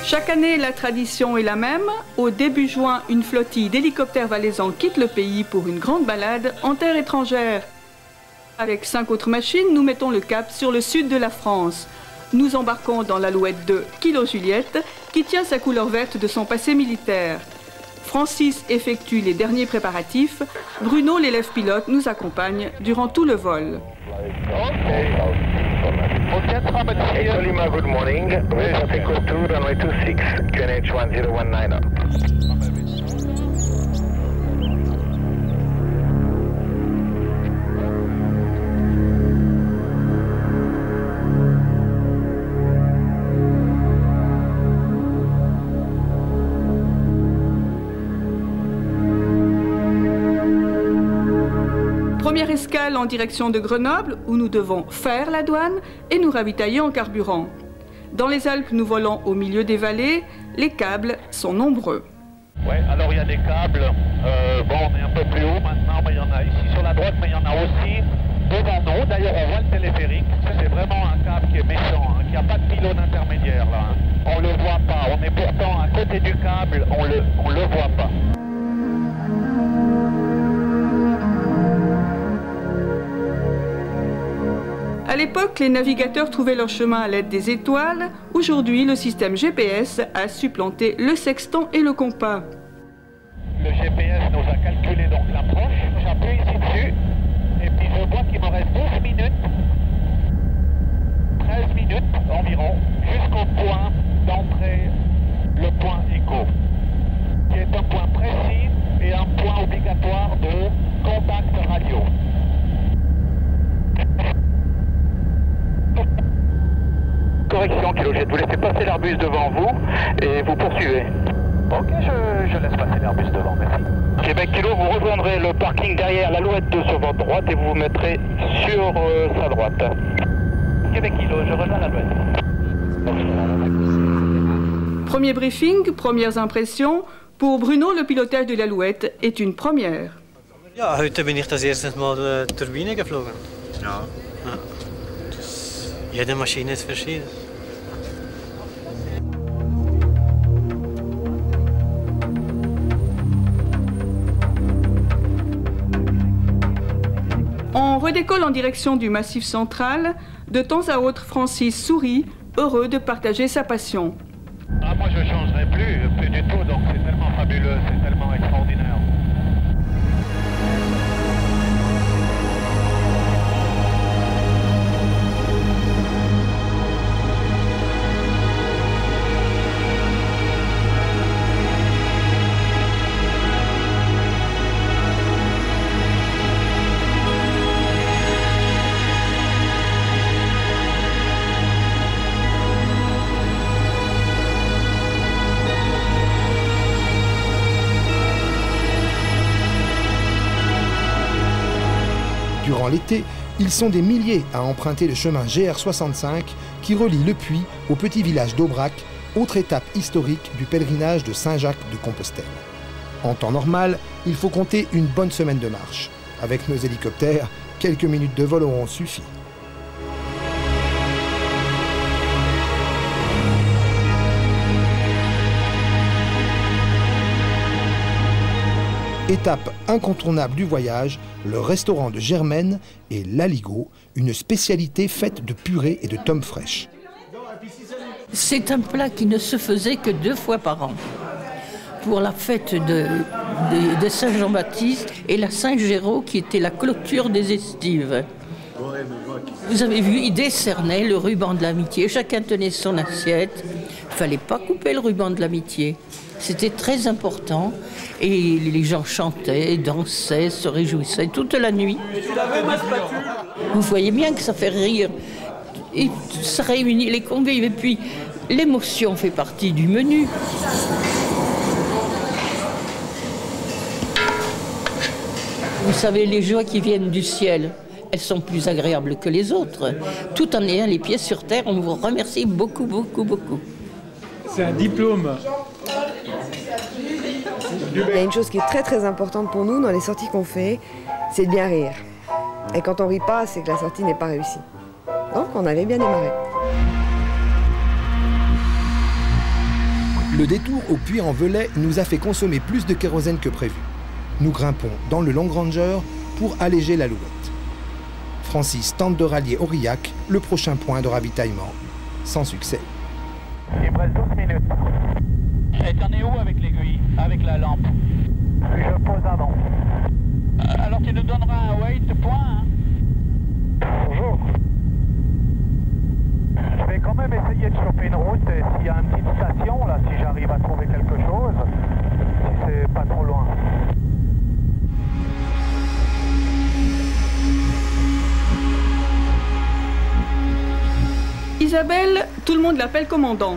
Chaque année, la tradition est la même. Au début juin, une flottille d'hélicoptères valaisans quitte le pays pour une grande balade en terre étrangère. Avec 5 autres machines, nous mettons le cap sur le sud de la France. Nous embarquons dans l'Alouette 2 Kilo Juliette, qui tient sa couleur verte de son passé militaire. Francis effectue les derniers préparatifs. Bruno, l'élève pilote, nous accompagne durant tout le vol. Lima, good morning. Traffic code 2, runway 26, QNH 1019. Première escale en direction de Grenoble, où nous devons faire la douane et nous ravitailler en carburant. Dans les Alpes, nous volons au milieu des vallées. Les câbles sont nombreux. Oui, alors il y a des câbles. Bon, on est un peu plus haut maintenant, mais il y en a ici sur la droite, mais il y en a aussi devant nous. D'ailleurs, on voit le téléphérique. C'est vraiment un câble qui est méchant, hein, qui n'a pas de pylône intermédiaire là. Hein. On ne le voit pas. On est pourtant à côté du câble, on le voit pas. À l'époque, les navigateurs trouvaient leur chemin à l'aide des étoiles. Aujourd'hui, le système GPS a supplanté le sextant et le compas. Le GPS nous a calculé donc l'approche. J'appuie ici dessus et puis je vois qu'il me reste 12 minutes, 13 minutes environ, jusqu'au point d'entrée, le point écho, qui est un point précis et un point obligatoire de contact radio. Correction, Kilojet, vous laissez passer l'Airbus devant vous et vous poursuivez. Ok, je laisse passer l'Airbus devant, merci. Québec Kilo, vous rejoindrez le parking derrière l'Alouette 2 sur votre droite et vous vous mettrez sur sa droite. Québec Kilo, je rejoins l'Alouette. Premier briefing, premières impressions. Pour Bruno, le pilotage de l'Alouette est une première. Ja, heute bin ich das erste Mal Turbine geflogen. Ja. Jede Maschine ist verschieden. On redécolle en direction du Massif central. De temps à autre, Francis sourit, heureux de partager sa passion. Ah, moi je ne changerai plus du tout, donc c'est tellement fabuleux, c'est tellement extraordinaire. Durant l'été, ils sont des milliers à emprunter le chemin GR65 qui relie Le Puy au petit village d'Aubrac, autre étape historique du pèlerinage de Saint-Jacques-de-Compostelle. En temps normal, il faut compter une bonne semaine de marche. Avec nos hélicoptères, quelques minutes de vol auront suffi. Étape incontournable du voyage, le restaurant de Germaine et l'Aligot, une spécialité faite de purée et de tomes fraîches. C'est un plat qui ne se faisait que 2 fois par an. Pour la fête de Saint-Jean-Baptiste et la Saint-Géraud qui était la clôture des estives. Vous avez vu, ils décernaient le ruban de l'amitié, chacun tenait son assiette. Il ne fallait pas couper le ruban de l'amitié. C'était très important et les gens chantaient, dansaient, se réjouissaient toute la nuit. Vous voyez bien que ça fait rire. Et ça réunit les convives et puis l'émotion fait partie du menu. Vous savez, les joies qui viennent du ciel, elles sont plus agréables que les autres. Tout en ayant les pieds sur terre, on vous remercie beaucoup, beaucoup, beaucoup. C'est un diplôme. Il y a une chose qui est très très importante pour nous dans les sorties qu'on fait, c'est de bien rire. Et quand on rit pas, c'est que la sortie n'est pas réussie. Donc on avait bien démarré. Le détour au Puy-en-Velay nous a fait consommer plus de kérosène que prévu. Nous grimpons dans le Long Ranger pour alléger l'Alouette. Francis tente de rallier Aurillac, le prochain point de ravitaillement, sans succès. Il me reste 12 minutes. Et t'en es où avec l'aiguille, avec la lampe? Je pose avant. Alors tu nous donneras un weight point, hein? Bonjour. Je vais quand même essayer de choper une route et s'il y a une petite station, là, si j'arrive à trouver quelque chose, si c'est pas trop loin. Isabelle, tout le monde l'appelle commandant.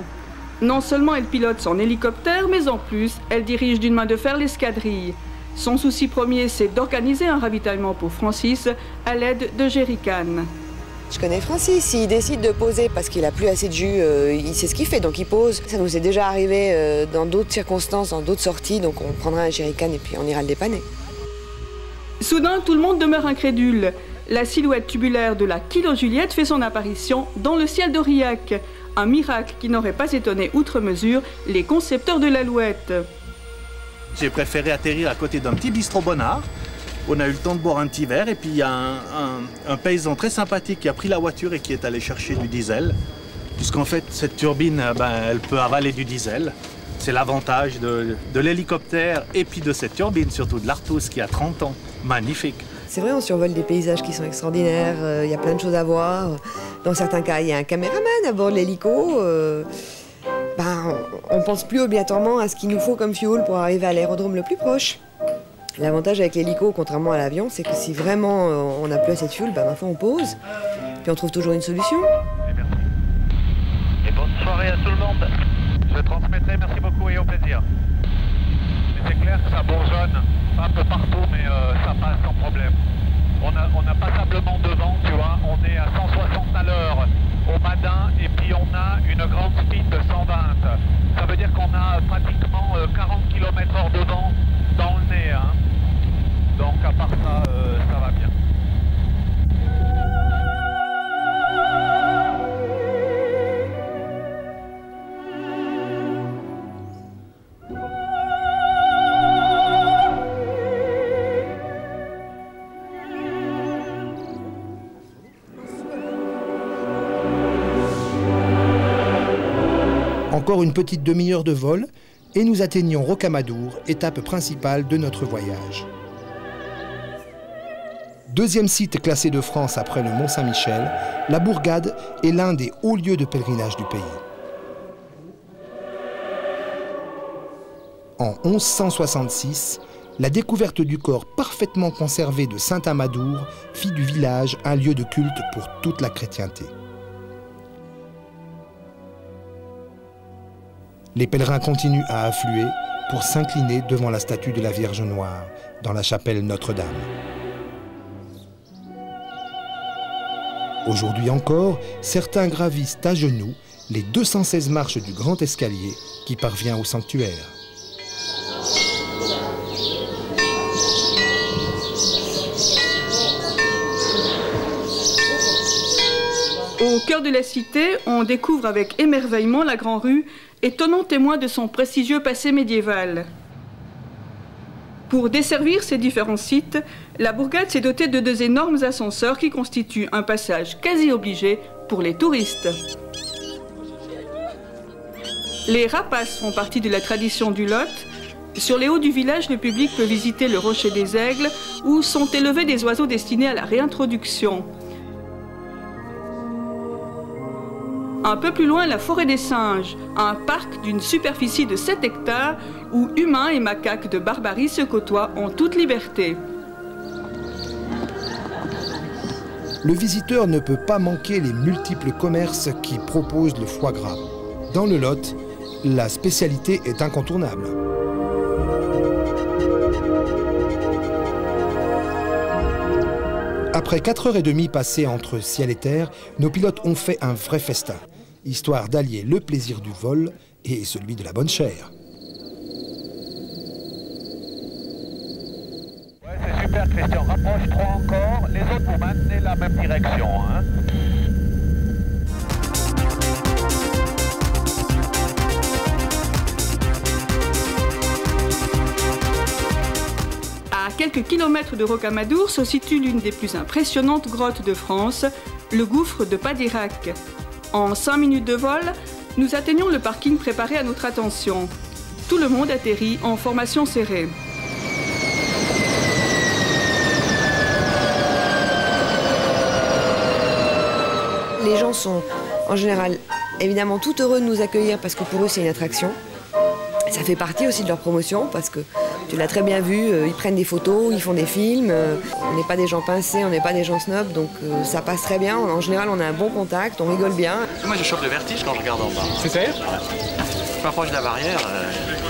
Non seulement elle pilote son hélicoptère, mais en plus, elle dirige d'une main de fer l'escadrille. Son souci premier, c'est d'organiser un ravitaillement pour Francis à l'aide de jerrycans. Je connais Francis, s'il décide de poser parce qu'il a plus assez de jus, il sait ce qu'il fait, donc il pose. Ça nous est déjà arrivé dans d'autres circonstances, dans d'autres sorties, donc on prendra un jerrycan et puis on ira le dépanner. Soudain, tout le monde demeure incrédule. La silhouette tubulaire de la Kilo Juliette fait son apparition dans le ciel d'Aurillac. Un miracle qui n'aurait pas étonné outre mesure les concepteurs de l'Alouette. J'ai préféré atterrir à côté d'un petit bistrot Bonnard. On a eu le temps de boire un petit verre et puis il y a un paysan très sympathique qui a pris la voiture et qui est allé chercher du diesel. Puisqu'en fait, cette turbine, elle peut avaler du diesel. C'est l'avantage de l'hélicoptère et puis de cette turbine, surtout de l'Artus qui a 30 ans. Magnifique. C'est vrai, on survole des paysages qui sont extraordinaires, il y a plein de choses à voir. Dans certains cas, il y a un caméraman à bord de l'hélico. On pense plus obligatoirement à ce qu'il nous faut comme fuel pour arriver à l'aérodrome le plus proche. L'avantage avec l'hélico, contrairement à l'avion, c'est que si vraiment on n'a plus assez de fuel, ma foi on pose, puis on trouve toujours une solution. Et merci. Et bonne soirée à tout le monde. Je transmettrai, merci beaucoup et au plaisir. Et c'est clair que ça bourgeonne un peu partout, mais ça passe sans problème. On a passablement de vent, tu vois, on est à 160 à l'heure au Madin et puis on a une grande speed de 120. Ça veut dire qu'on a pratiquement 40 km/h de vent dans le nez. Hein. Donc à part ça, ça va bien. Encore une petite demi-heure de vol et nous atteignons Rocamadour, étape principale de notre voyage. Deuxième site classé de France après le Mont-Saint-Michel, la Bourgade est l'un des hauts lieux de pèlerinage du pays. En 1166, la découverte du corps parfaitement conservé de Saint Amadour fit du village un lieu de culte pour toute la chrétienté. Les pèlerins continuent à affluer pour s'incliner devant la statue de la Vierge Noire dans la chapelle Notre-Dame. Aujourd'hui encore, certains gravissent à genoux les 216 marches du grand escalier qui parvient au sanctuaire. Au cœur de la cité, on découvre avec émerveillement la Grande Rue, étonnant témoin de son prestigieux passé médiéval. Pour desservir ces différents sites, la bourgade s'est dotée de 2 énormes ascenseurs qui constituent un passage quasi obligé pour les touristes. Les rapaces font partie de la tradition du Lot. Sur les hauts du village, le public peut visiter le Rocher des Aigles, où sont élevés des oiseaux destinés à la réintroduction. Un peu plus loin, la forêt des singes, un parc d'une superficie de 7 hectares où humains et macaques de Barbarie se côtoient en toute liberté. Le visiteur ne peut pas manquer les multiples commerces qui proposent le foie gras. Dans le Lot, la spécialité est incontournable. Après 4h30 passées entre ciel et terre, nos pilotes ont fait un vrai festin, histoire d'allier le plaisir du vol et celui de la bonne chair. Ouais, c'est super Christian, rapproche-toi encore, les autres vous maintenez la même direction. Hein. À quelques kilomètres de Rocamadour se situe l'une des plus impressionnantes grottes de France, le gouffre de Padirac. En 5 minutes de vol, nous atteignons le parking préparé à notre attention. Tout le monde atterrit en formation serrée. Les gens sont en général évidemment tout heureux de nous accueillir parce que pour eux c'est une attraction. Ça fait partie aussi de leur promotion parce que tu l'as très bien vu, ils prennent des photos, ils font des films. On n'est pas des gens pincés, on n'est pas des gens snobs, donc ça passe très bien. En général, on a un bon contact, on rigole bien. Moi, je chope de vertige quand je regarde en bas. C'est sérieux? Je m'approche de la barrière.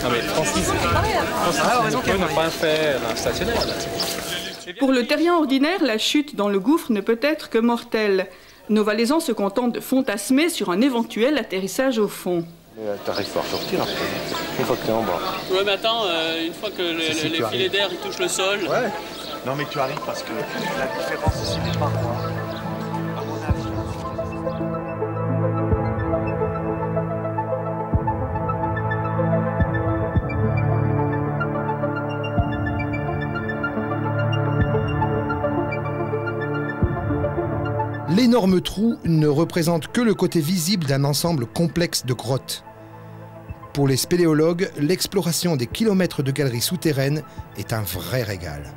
Non mais Francis, on peut ne pas faire un stationnaire. Pour le terrien ordinaire, la chute dans le gouffre ne peut être que mortelle. Nos valaisans se contentent de fantasmer sur un éventuel atterrissage au fond. T'arrives pas à sortir après, une fois que t'es en bas. Ouais, mais attends, une fois que les filets d'air touchent le sol... Ouais. Non, mais tu arrives parce que la différence est si par mois. À mon avis. L'énorme trou ne représente que le côté visible d'un ensemble complexe de grottes. Pour les spéléologues, l'exploration des kilomètres de galeries souterraines est un vrai régal.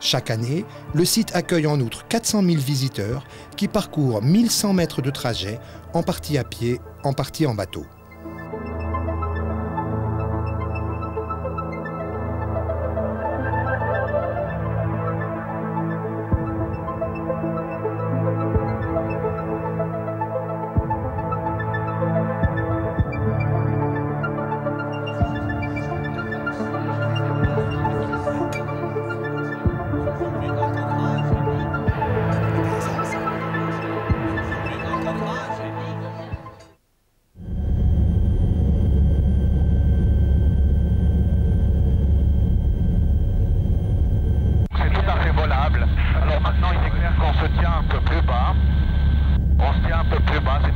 Chaque année, le site accueille en outre 400 000 visiteurs qui parcourent 1100 mètres de trajet, en partie à pied, en partie en bateau.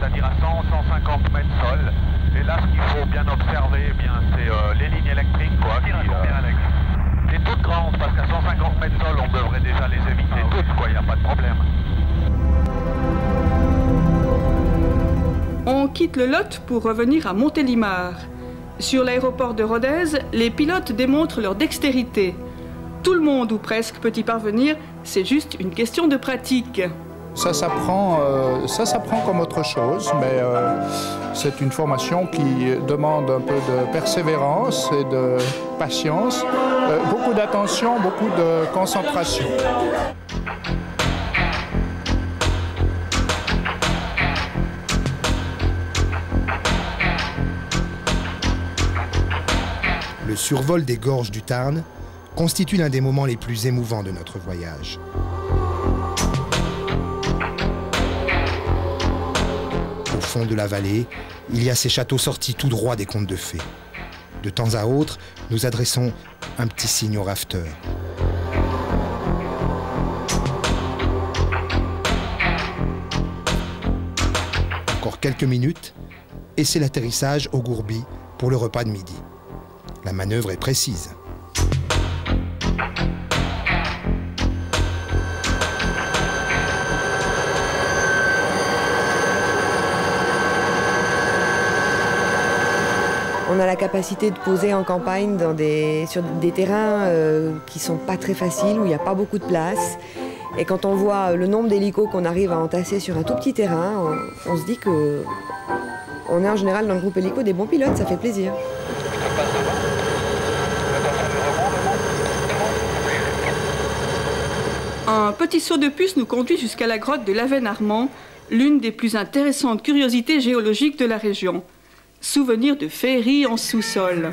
c'est-à-dire à 100-150 mètres sol. Et là, ce qu'il faut bien observer, eh bien, c'est les lignes électriques, quoi, qui est toute grande, parce qu'à 150 mètres sol, on devrait déjà les éviter toutes, quoi, il n'y a pas de problème. On quitte le Lot pour revenir à Montélimar. Sur l'aéroport de Rodez, les pilotes démontrent leur dextérité. Tout le monde, ou presque, peut y parvenir, c'est juste une question de pratique. Ça s'apprend comme autre chose, mais c'est une formation qui demande un peu de persévérance et de patience, beaucoup d'attention, beaucoup de concentration. Le survol des gorges du Tarn constitue l'un des moments les plus émouvants de notre voyage. Au fond de la vallée, il y a ces châteaux sortis tout droit des contes de fées. De temps à autre, nous adressons un petit signe au rafteur. Encore quelques minutes, et c'est l'atterrissage au Gourbi pour le repas de midi. La manœuvre est précise. On a la capacité de poser en campagne sur des terrains qui ne sont pas très faciles, où il n'y a pas beaucoup de place. Et quand on voit le nombre d'hélicos qu'on arrive à entasser sur un tout petit terrain, on se dit qu'on est en général dans le groupe hélico des bons pilotes, ça fait plaisir. Un petit saut de puce nous conduit jusqu'à la grotte de l'Aven-Armand, l'une des plus intéressantes curiosités géologiques de la région. Souvenir de féerie en sous-sol.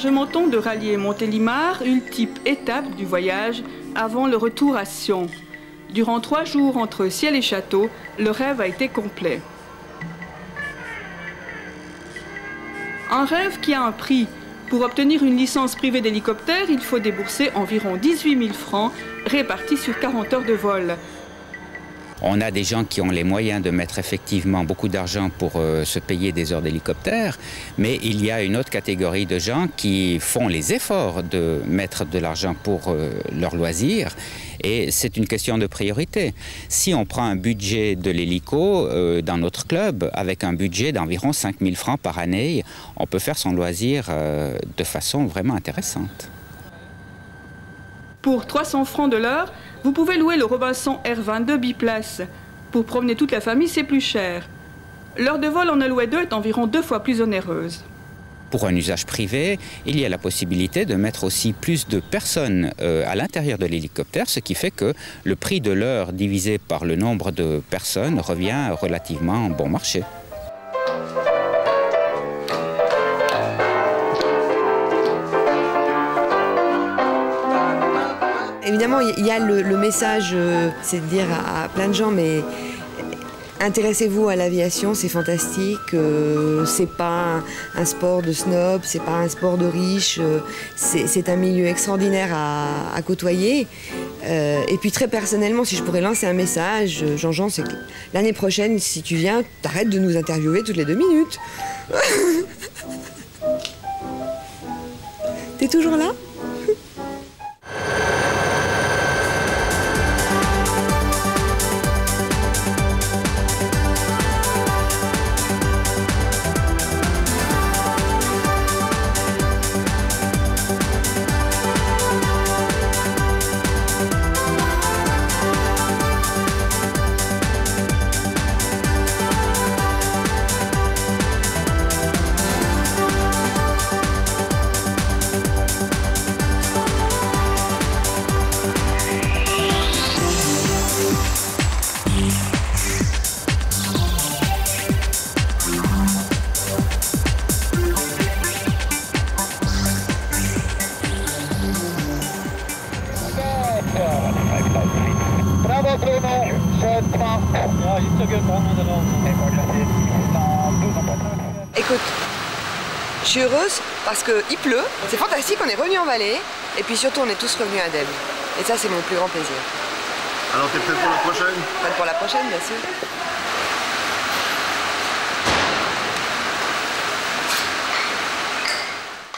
Argementon de rallier Montélimar, ultime étape du voyage avant le retour à Sion. Durant 3 jours entre ciel et château, le rêve a été complet. Un rêve qui a un prix. Pour obtenir une licence privée d'hélicoptère, il faut débourser environ 18 000 francs répartis sur 40 heures de vol. On a des gens qui ont les moyens de mettre effectivement beaucoup d'argent pour se payer des heures d'hélicoptère, mais il y a une autre catégorie de gens qui font les efforts de mettre de l'argent pour leur loisir, et c'est une question de priorité. Si on prend un budget de l'hélico dans notre club, avec un budget d'environ 5 000 francs par année, on peut faire son loisir de façon vraiment intéressante. Pour 300 francs de l'heure, vous pouvez louer le Robinson R22 biplace. Pour promener toute la famille, c'est plus cher. L'heure de vol en Alouette 2 est environ 2 fois plus onéreuse. Pour un usage privé, il y a la possibilité de mettre aussi plus de personnes à l'intérieur de l'hélicoptère, ce qui fait que le prix de l'heure divisé par le nombre de personnes revient relativement bon marché. Évidemment, il y a le message, c'est de dire à plein de gens, mais intéressez-vous à l'aviation, c'est fantastique, c'est pas un sport de snob, c'est pas un sport de riche, c'est un milieu extraordinaire à côtoyer. Et puis très personnellement, si je pourrais lancer un message, Jean-Jean, c'est que l'année prochaine, si tu viens, t'arrêtes de nous interviewer toutes les 2 minutes. T'es toujours là ? Écoute, je suis heureuse parce qu'il pleut, c'est fantastique, on est revenu en vallée et puis surtout on est tous revenus indemnes. Et ça c'est mon plus grand plaisir. Alors t'es prête pour la prochaine? Prête pour la prochaine, bien sûr.